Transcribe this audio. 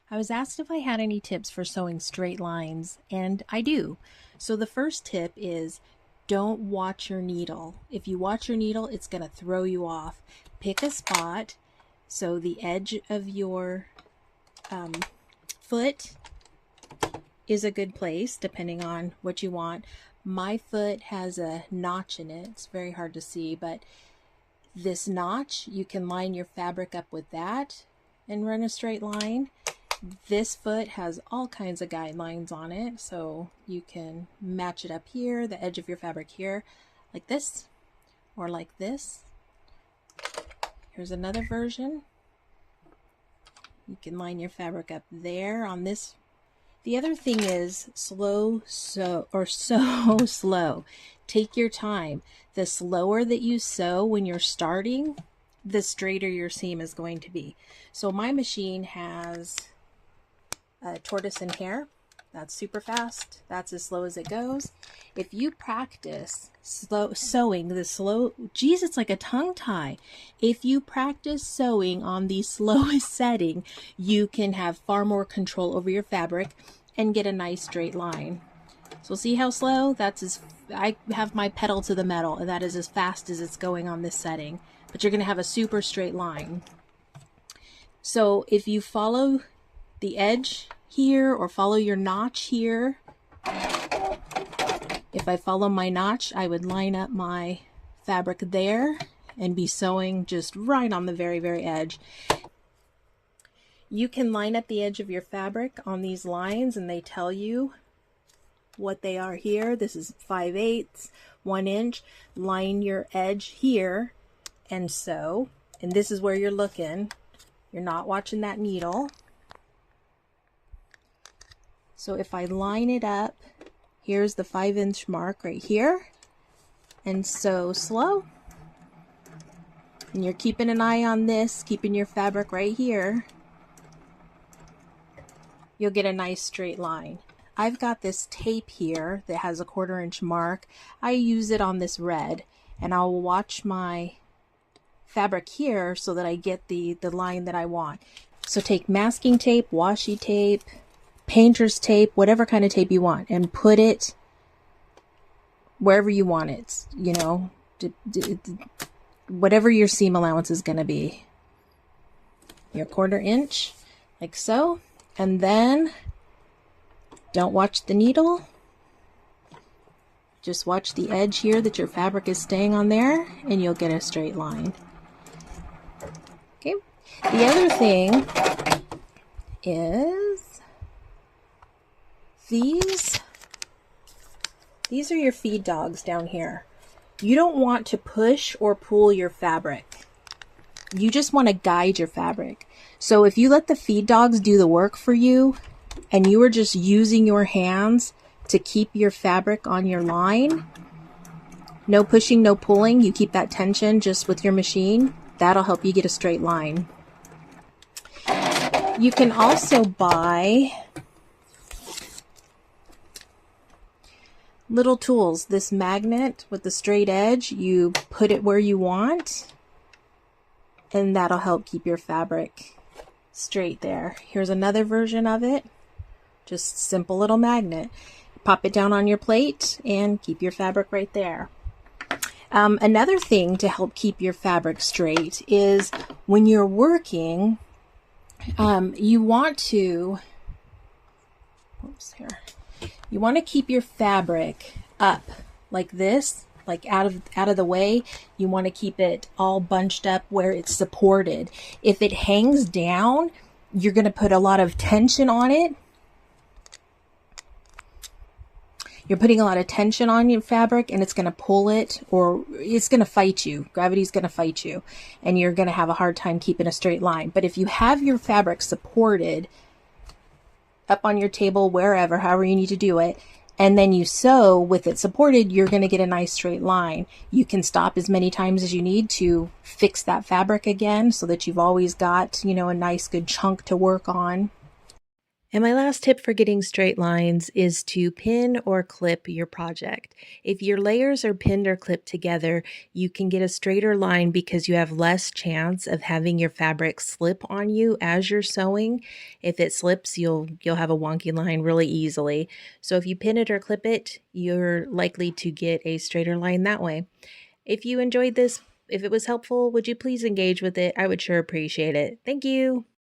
I was asked if I had any tips for sewing straight lines, and I do. So the first tip is don't watch your needle. If you watch your needle, it's going to throw you off. Pick a spot so the edge of your foot is a good place, depending on what you want. My foot has a notch in it. It's very hard to see, but this notch, you can line your fabric up with that and run a straight line. This foot has all kinds of guidelines on it, so you can match it up here, the edge of your fabric here, like this, or like this. Here's another version. You can line your fabric up there on this. The other thing is so slow. Take your time. The slower that you sew when you're starting, the straighter your seam is going to be. So my machine has tortoise and hare. That's super fast. That's as slow as it goes. If you practice sewing the slow, geez, it's like a tongue tie. If you practice sewing on the slowest setting, you can have far more control over your fabric and get a nice straight line. So see how slow? I have my pedal to the metal, and that is as fast as it's going on this setting. But you're going to have a super straight line. So if you follow the edge here or follow your notch here, if I follow my notch, I would line up my fabric there and be sewing just right on the very, very edge. You can line up the edge of your fabric on these lines, and they tell you what they are here. This is 5/8, 1 inch. Line your edge here and sew. And this is where you're looking. You're not watching that needle. So if I line it up, here's the 5-inch mark right here, and sew slow. And you're keeping an eye on this, keeping your fabric right here. You'll get a nice straight line. I've got this tape here that has a 1/4 inch mark. I use it on this red, and I'll watch my fabric here so that I get the line that I want. So take masking tape, washi tape, painter's tape, whatever kind of tape you want, and put it wherever you want it, you know, whatever your seam allowance is going to be. Your 1/4 inch, like so. And then don't watch the needle. Just watch the edge here that your fabric is staying on there, and you'll get a straight line. Okay. The other thing is these are your feed dogs down here. You don't want to push or pull your fabric. You just want to guide your fabric. So if you let the feed dogs do the work for you, and you are just using your hands to keep your fabric on your line, no pushing, no pulling, you keep that tension just with your machine, that'll help you get a straight line. You can also buy little tools. This magnet with the straight edge, you put it where you want, and that'll help keep your fabric straight there. Here's another version of it. Just simple little magnet. Pop it down on your plate and keep your fabric right there. Another thing to help keep your fabric straight is when you're working, you want to, you want to keep your fabric up like this, like out of the way. You want to keep it all bunched up where it's supported. If it hangs down, you're going to put a lot of tension on it. You're putting a lot of tension on your fabric, and it's going to pull it, or it's going to fight you. Gravity's going to fight you, and you're going to have a hard time keeping a straight line. But if you have your fabric supported up on your table, wherever, however you need to do it, and then you sew with it supported, you're going to get a nice straight line. You can stop as many times as you need to fix that fabric again, so that you've always got, you know, a nice good chunk to work on. And my last tip for getting straight lines is to pin or clip your project. If your layers are pinned or clipped together, you can get a straighter line because you have less chance of having your fabric slip on you as you're sewing. If it slips, you'll have a wonky line really easily. So if you pin it or clip it, you're likely to get a straighter line that way. If you enjoyed this, if it was helpful, would you please engage with it? I would sure appreciate it. Thank you.